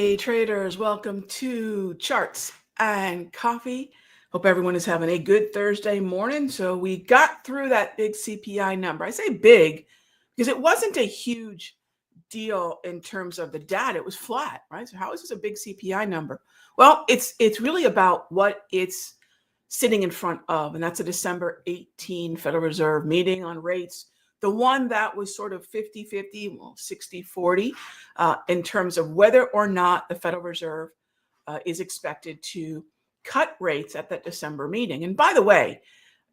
Hey traders, welcome to Charts and Coffee. Hope everyone is having a good Thursday morning. So we got through that big CPI number. I say big because it wasn't a huge deal in terms of the data. It was flat, right? So how is this a big CPI number? Well, it's really about what it's sitting in front of, and that's a December 18 Federal Reserve meeting on rates. The one that was sort of 50-50, well, 60-40 in terms of whether or not the Federal Reserve is expected to cut rates at that December meeting. And by the way,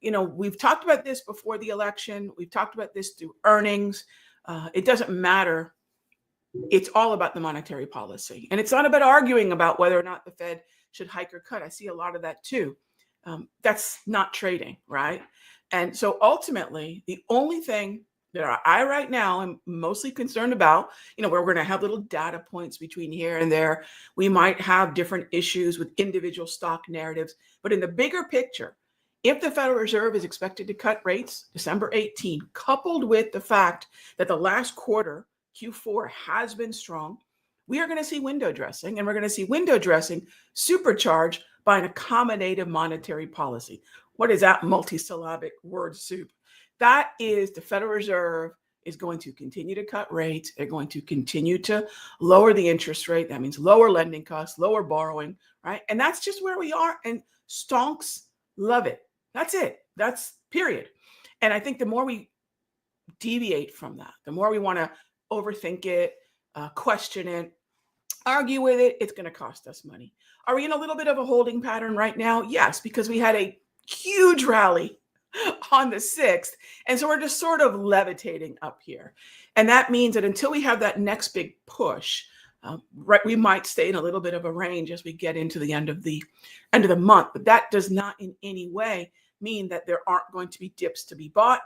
we've talked about this before the election. We've talked about this through earnings. It doesn't matter. It's all about the monetary policy. And it's not about arguing about whether or not the Fed should hike or cut. I see a lot of that too. That's not trading, right? And so ultimately, the only thing that I right now am mostly concerned about, where we're going to have little data points between here and there. We might have different issues with individual stock narratives. But in the bigger picture, if the Federal Reserve is expected to cut rates December 18, coupled with the fact that the last quarter, Q4, has been strong, we are going to see window dressing, and we're going to see window dressing supercharged by an accommodative monetary policy. What is that multisyllabic word soup? That is the Federal Reserve is going to continue to cut rates. They're going to continue to lower the interest rate. That means lower lending costs, lower borrowing, right? And that's just where we are. And stonks love it. That's it. That's period. And I think the more we deviate from that, the more we want to overthink it, question it, argue with it, it's going to cost us money. Are we in a little bit of a holding pattern right now? Yes, because we had a huge rally on the 6th. And so we're just sort of levitating up here. And that means that until we have that next big push, we might stay in a little bit of a range as we get into the end of the month. But that does not in any way mean that there aren't going to be dips to be bought.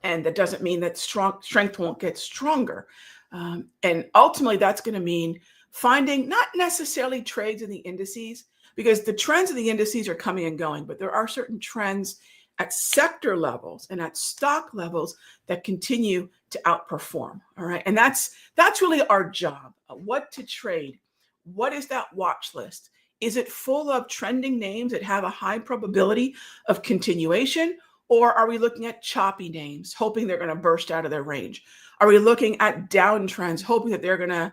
And that doesn't mean that strength won't get stronger. And ultimately, that's going to mean finding not necessarily trades in the indices, because the trends in the indices are coming and going, but there are certain trends at sector levels and at stock levels that continue to outperform. All right. And that's really our job. What to trade? What is that watch list? Is it full of trending names that have a high probability of continuation? Or are we looking at choppy names, hoping they're going to burst out of their range? Are we looking at downtrends, hoping that they're going to,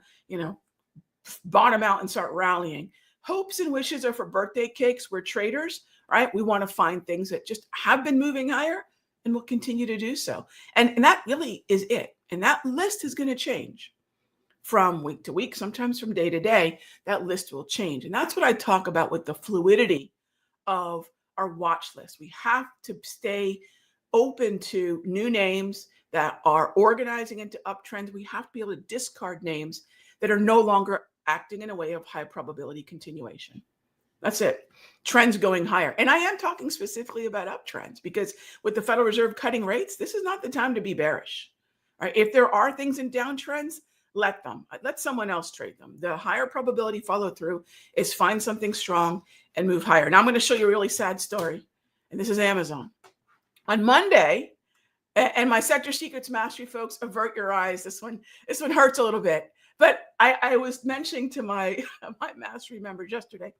bottom out and start rallying? Hopes and wishes are for birthday cakes. We're traders, right? We want to find things that just have been moving higher and will continue to do so. And that really is it. And that list is going to change from week to week, sometimes from day to day. That list will change. And that's what I talk about with the fluidity of our watch list. We have to stay open to new names that are organizing into uptrends. We have to be able to discard names that are no longer acting in a way of high probability continuation. That's it. Trends going higher. And I am talking specifically about uptrends, because with the Federal Reserve cutting rates, this is not the time to be bearish. Right? If there are things in downtrends, let someone else trade them. The higher probability follow through is find something strong and move higher. Now I'm going to show you a really sad story. And this is Amazon. On Monday, and my Sector Secrets Mastery folks, avert your eyes. This one hurts a little bit. But I was mentioning to my mastery members yesterday,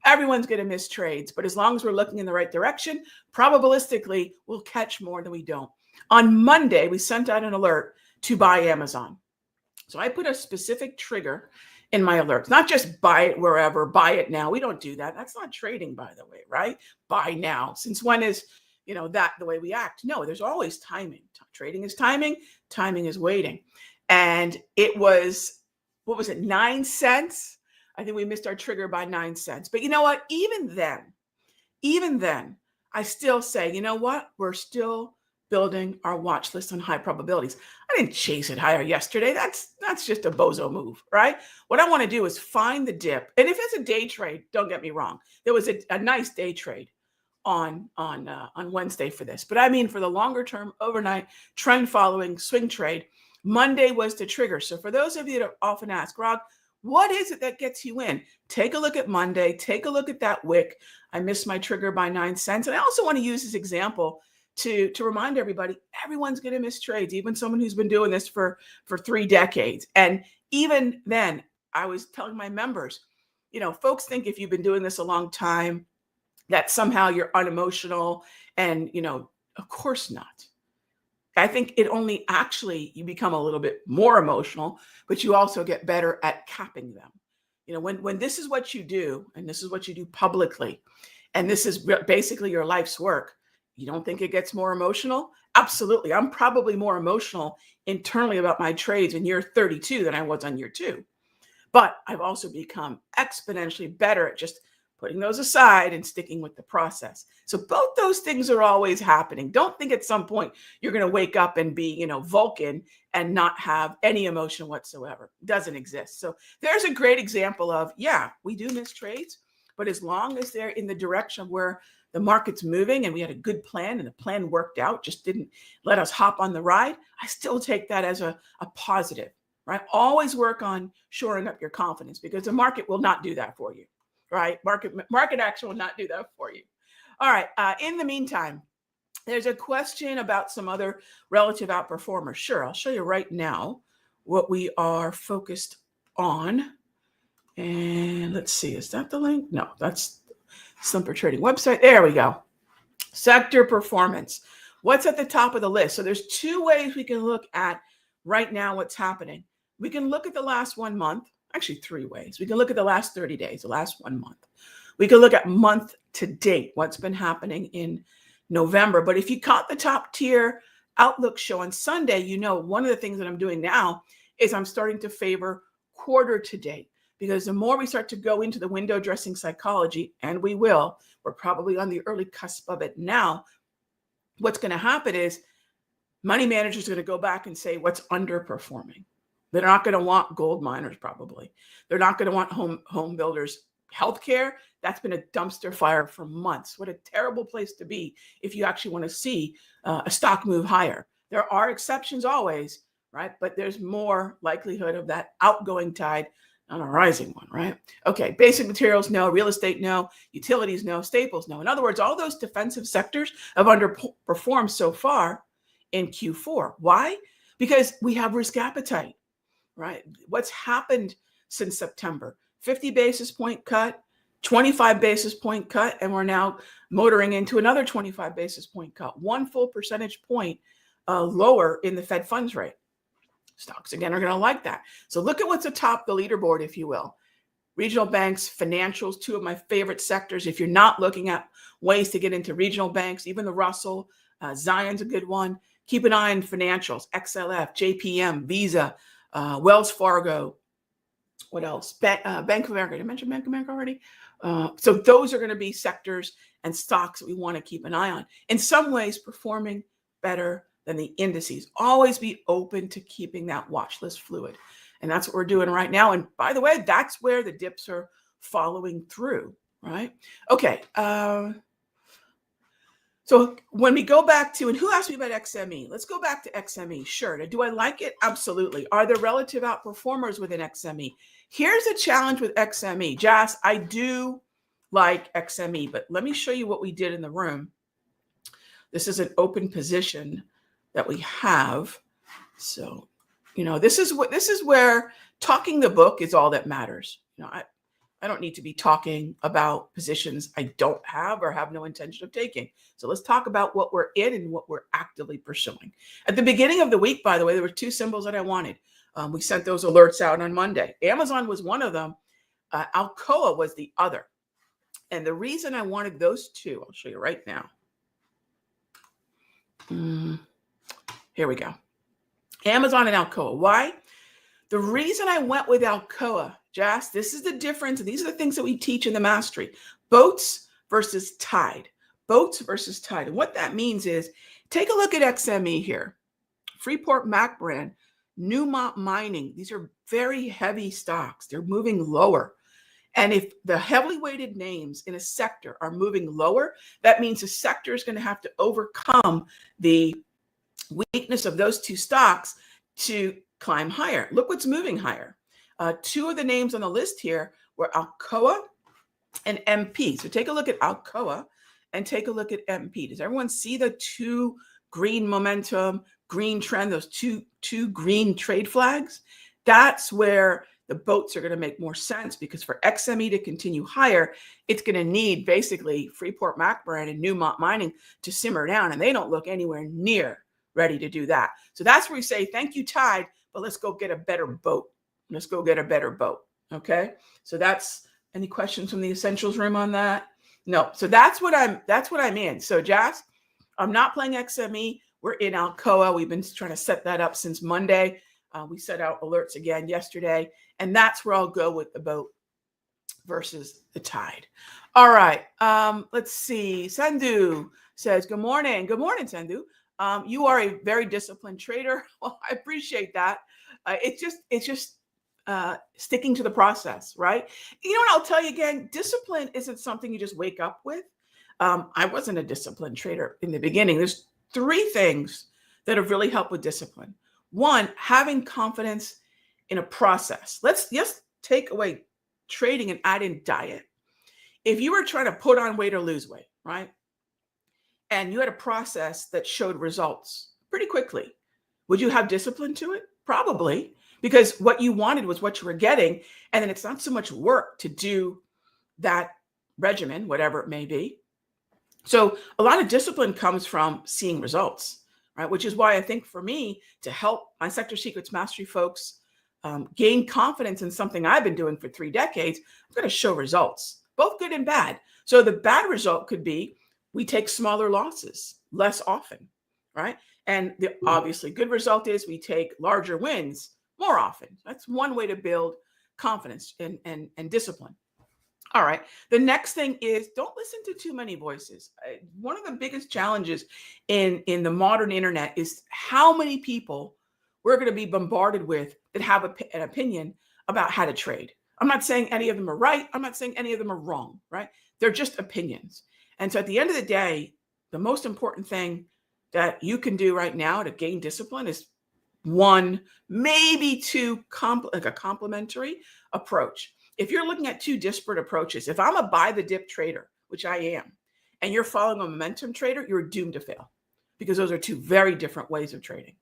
everyone's going to miss trades. But as long as we're looking in the right direction, probabilistically, we'll catch more than we don't. On Monday, we sent out an alert to buy Amazon. So I put a specific trigger in my alerts, not just buy it wherever, buy it now. We don't do that. That's not trading, by the way, right? Buy now. Since when is that the way we act? No, there's always timing. Trading is timing. Timing is waiting. And it was, 9 cents? I think we missed our trigger by 9 cents. But you know what? Even then, I still say, you know what? We're still building our watch list on high probabilities. I didn't chase it higher yesterday. That's just a bozo move, right? What I want to do is find the dip. And if it's a day trade, don't get me wrong. There was a nice day trade on Wednesday for this. But I mean, for the longer term, overnight, trend following, swing trade, Monday was the trigger. So for those of you that often ask, Rog, what is it that gets you in? Take a look at Monday. Take a look at that wick. I missed my trigger by 9 cents. And I also want to use this example to remind everybody, everyone's going to miss trades, even someone who's been doing this for 3 decades. And even then, I was telling my members, folks think if you've been doing this a long time, that somehow you're unemotional. And, of course not. I think it only actually you become a little bit more emotional, but you also get better at capping them. When this is what you do, and this is what you do publicly, and this is basically your life's work, you don't think it gets more emotional? Absolutely. I'm probably more emotional internally about my trades in year 32 than I was on year 2. But I've also become exponentially better at just putting those aside and sticking with the process. So both those things are always happening. Don't think at some point you're going to wake up and be, Vulcan and not have any emotion whatsoever. It doesn't exist. So there's a great example of, yeah, we do miss trades, but as long as they're in the direction where the market's moving and we had a good plan and the plan worked out, just didn't let us hop on the ride, I still take that as a positive, right? Always work on shoring up your confidence, because the market will not do that for you. Right? Market action will not do that for you. All right. In the meantime, there's a question about some other relative outperformers. Sure. I'll show you right now what we are focused on. And let's see. Is that the link? No, that's Slumper Trading website. There we go. Sector performance. What's at the top of the list? So there's 2 ways we can look at right now what's happening. We can look at the last 1 month. Actually, 3 ways. We can look at the last 30 days, the last 1 month. We can look at month to date, what's been happening in November. But if you caught the top tier outlook show on Sunday, one of the things that I'm doing now is I'm starting to favor quarter to date, because the more we start to go into the window dressing psychology, and we're probably on the early cusp of it now, what's going to happen is money managers are going to go back and say what's underperforming. They're not going to want gold miners, probably. They're not going to want home builders. Healthcare, that's been a dumpster fire for months. What a terrible place to be if you actually want to see a stock move higher. There are exceptions always, right? But there's more likelihood of that outgoing tide on a rising one, right? Okay, basic materials, no. Real estate, no. Utilities, no. Staples, no. In other words, all those defensive sectors have underperformed so far in Q4. Why? Because we have risk appetite. Right? What's happened since September? 50 basis point cut, 25 basis point cut, and we're now motoring into another 25 basis point cut, 1 full percentage point lower in the Fed funds rate. Stocks, again, are going to like that. So look at what's atop the leaderboard, if you will. Regional banks, financials, 2 of my favorite sectors. If you're not looking at ways to get into regional banks, even the Russell, Zion's a good one. Keep an eye on financials, XLF, JPM, Visa, Wells Fargo, what else? Bank of America. Did I mention Bank of America already? So those are going to be sectors and stocks that we want to keep an eye on. In some ways, performing better than the indices. Always be open to keeping that watch list fluid. And that's what we're doing right now. And by the way, that's where the dips are following through, right? Okay. So when we go back to, and who asked me about XME? Let's go back to XME. Sure. Do I like it? Absolutely. Are there relative outperformers within XME? Here's a challenge with XME. Jas, I do like XME, but let me show you what we did in the room. This is an open position that we have. So, this is where talking the book is all that matters. I don't need to be talking about positions I don't have or have no intention of taking. So let's talk about what we're in and what we're actively pursuing. At the beginning of the week, by the way, there were 2 symbols that I wanted. We sent those alerts out on Monday. Amazon was one of them. Alcoa was the other. And the reason I wanted those 2, I'll show you right now. Here we go. Amazon and Alcoa. Why? The reason I went with Alcoa, Jas, this is the difference. And these are the things that we teach in the mastery. Boats versus tide. Boats versus tide. And what that means is, take a look at XME here. Freeport Mac brand, Newmont Mining. These are very heavy stocks. They're moving lower. And if the heavily weighted names in a sector are moving lower, that means the sector is going to have to overcome the weakness of those 2 stocks to climb higher. Look what's moving higher. 2 of the names on the list here were Alcoa and MP. So take a look at Alcoa and take a look at MP. Does everyone see the 2 green momentum, green trend, those two green trade flags? That's where the boats are going to make more sense, because for XME to continue higher, it's going to need basically Freeport McMoran and Newmont Mining to simmer down, and they don't look anywhere near ready to do that. So that's where we say, thank you, Tide, but let's go get a better boat. Let's go get a better boat. Okay. So that's, any questions from the essentials room on that? No. So that's what I'm in. So Jazz, I'm not playing XME. We're in Alcoa. We've been trying to set that up since Monday. We set out alerts again yesterday, and that's where I'll go with the boat versus the Tide. All right. Let's see. Sandhu says, good morning. Good morning, Sandhu. You are a very disciplined trader. Well, I appreciate that. It's just sticking to the process, right? You know what I'll tell you again, discipline isn't something you just wake up with. I wasn't a disciplined trader in the beginning. There's 3 things that have really helped with discipline. 1, having confidence in a process. Let's just take away trading and add in diet. If you were trying to put on weight or lose weight, right? And you had a process that showed results pretty quickly, would you have discipline to it? Probably. Because what you wanted was what you were getting. And then it's not so much work to do that regimen, whatever it may be. So a lot of discipline comes from seeing results, right? Which is why I think for me, to help my Sector Secrets Mastery folks gain confidence in something I've been doing for 3 decades, I'm going to show results, both good and bad. So the bad result could be we take smaller losses less often, right? And the obviously good result is we take larger wins more often. That's one way to build confidence and discipline. All right. The next thing is, don't listen to too many voices. One of the biggest challenges in the modern internet is how many people we're going to be bombarded with that have an opinion about how to trade. I'm not saying any of them are right. I'm not saying any of them are wrong, right? They're just opinions. And so at the end of the day, the most important thing that you can do right now to gain discipline is 1, maybe 2, like a complementary approach. If you're looking at 2 disparate approaches, if I'm a buy the dip trader, which I am, and you're following a momentum trader, you're doomed to fail, because those are 2 very different ways of trading.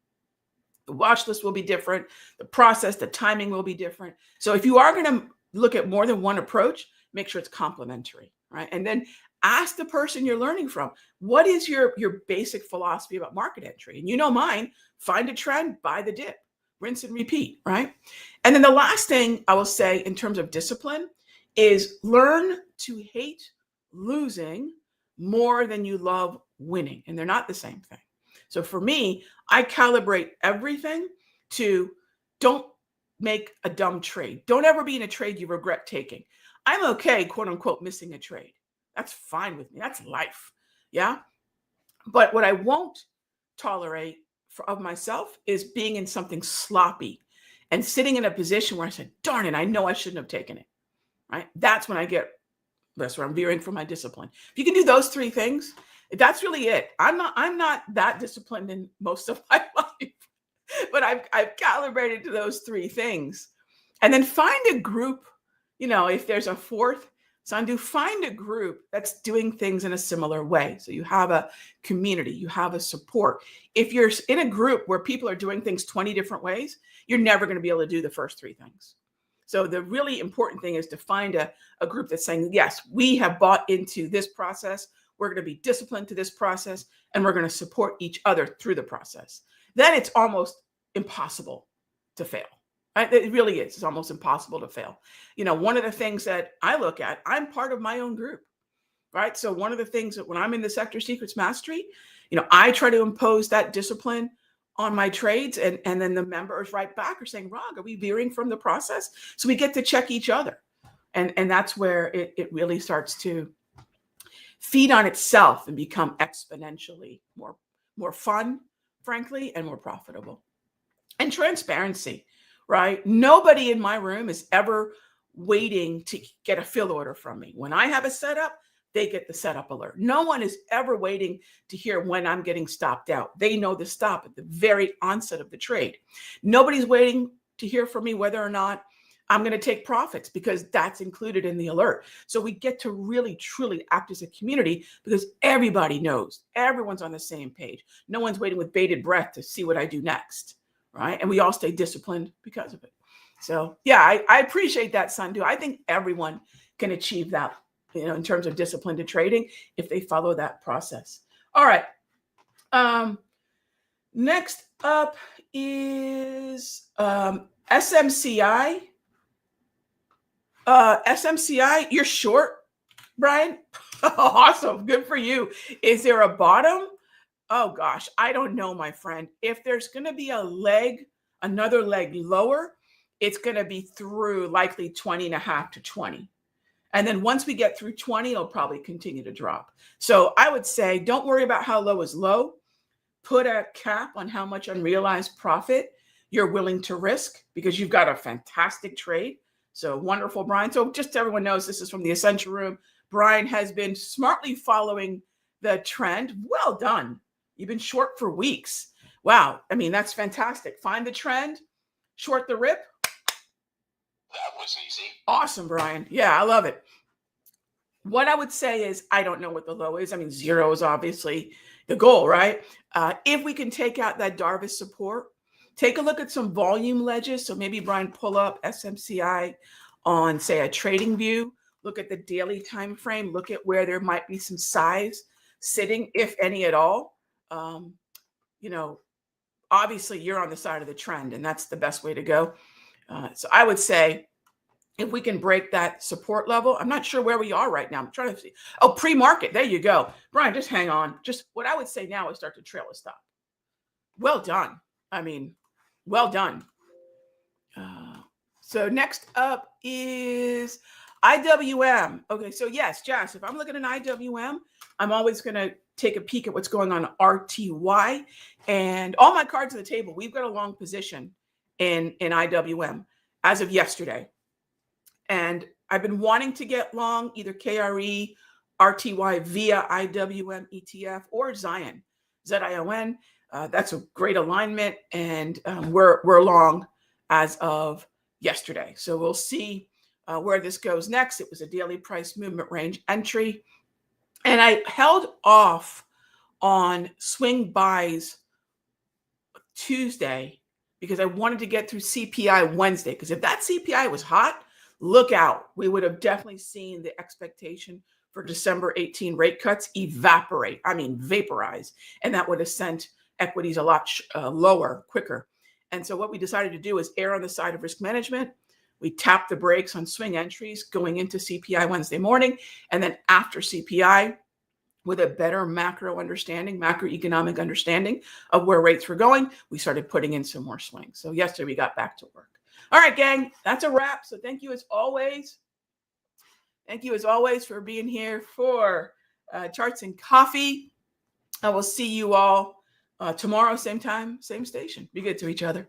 The watch list will be different. The process, the timing will be different. So if you are going to look at more than one approach, make sure it's complementary, right? And then ask the person you're learning from, what is your basic philosophy about market entry? And you know mine, find a trend, buy the dip, rinse and repeat, right? And then the last thing I will say in terms of discipline is learn to hate losing more than you love winning. And they're not the same thing. So for me, I calibrate everything to don't make a dumb trade. Don't ever be in a trade you regret taking. I'm okay, quote unquote, missing a trade. That's fine with me. That's life. Yeah. But what I won't tolerate of myself is being in something sloppy and sitting in a position where I said, darn it, I know I shouldn't have taken it. Right. That's when that's where I'm veering from my discipline. If you can do those 3 things, that's really it. I'm not that disciplined in most of my life, but I've calibrated to those 3 things. And then find a group, if there's a 4th, Sandhu, find a group that's doing things in a similar way. So you have a community, you have a support. If you're in a group where people are doing things 20 different ways, you're never going to be able to do the first 3 things. So the really important thing is to find a group that's saying, yes, we have bought into this process. We're going to be disciplined to this process, and we're going to support each other through the process. Then it's almost impossible to fail. Right? It really is. It's almost impossible to fail. One of the things that I look at, I'm part of my own group, right? So one of the things that when I'm in the Sector Secrets Mastery, I try to impose that discipline on my trades, and then the members right back are saying, Rag, are we veering from the process? So we get to check each other. And that's where it really starts to feed on itself and become exponentially more fun, frankly, and more profitable. And transparency, right? Nobody in my room is ever waiting to get a fill order from me. When I have a setup, they get the setup alert. No one is ever waiting to hear when I'm getting stopped out. They know the stop at the very onset of the trade. Nobody's waiting to hear from me whether or not I'm going to take profits, because that's included in the alert. So we get to really, truly act as a community, because everybody knows. Everyone's on the same page. No one's waiting with bated breath to see what I do next, right? And we all stay disciplined because of it. So yeah, I appreciate that, Sundu. I think everyone can achieve that, in terms of discipline to trading if they follow that process. All right. Next up is SMCI. SMCI, you're short, Brian? Awesome. Good for you. Is there a bottom? Oh gosh, I don't know, my friend. If there's going to be a leg, another leg lower, it's going to be through likely 20 and a half to 20. And then once we get through 20, it'll probably continue to drop. So I would say don't worry about how low is low. Put a cap on how much unrealized profit you're willing to risk because you've got a fantastic trade. So wonderful, Brian. So just so everyone knows, this is from the Essential Room. Brian has been smartly following the trend. Well done. You've been short for weeks. Wow. I mean, that's fantastic. Find the trend, short the rip. That was easy. Awesome, Brian. Yeah, I love it. What I would say is, I don't know what the low is. I mean, 0 is obviously the goal, right? If we can take out that Darvis support, take a look at some volume ledges. So maybe, Brian, pull up SMCI on, say, a trading view. Look at the daily time frame. Look at where there might be some size sitting, if any at all. Obviously, you're on the side of the trend, and that's the best way to go. So I would say, if we can break that support level, I'm not sure where we are right now. I'm trying to see. Oh, pre-market. There you go. Brian, just hang on. Just what I would say now is start to trail a stop. Well done. I mean, well done. So next up is IWM. Okay, so yes, Jess, if I'm looking at IWM, I'm always going to take a peek at what's going on RTY. And all my cards on the table, we've got a long position in IWM as of yesterday. And I've been wanting to get long either KRE, RTY via IWM ETF or Zion, ZION. That's a great alignment, and we're long as of yesterday. So we'll see where this goes next. It was a daily price movement range entry, and I held off on swing buys Tuesday because I wanted to get through CPI Wednesday, because if that CPI was hot, look out. We would have definitely seen the expectation for December 18 rate cuts evaporate. I mean, vaporize. And that would have sent equities a lot lower, quicker. And so what we decided to do is err on the side of risk management. We tapped the brakes on swing entries going into CPI Wednesday morning. And then after CPI, with a better macroeconomic understanding of where rates were going, we started putting in some more swings. So yesterday we got back to work. All right, gang, that's a wrap. So thank you as always. Thank you as always for being here for Charts and Coffee. I will see you all tomorrow, same time, same station. Be good to each other.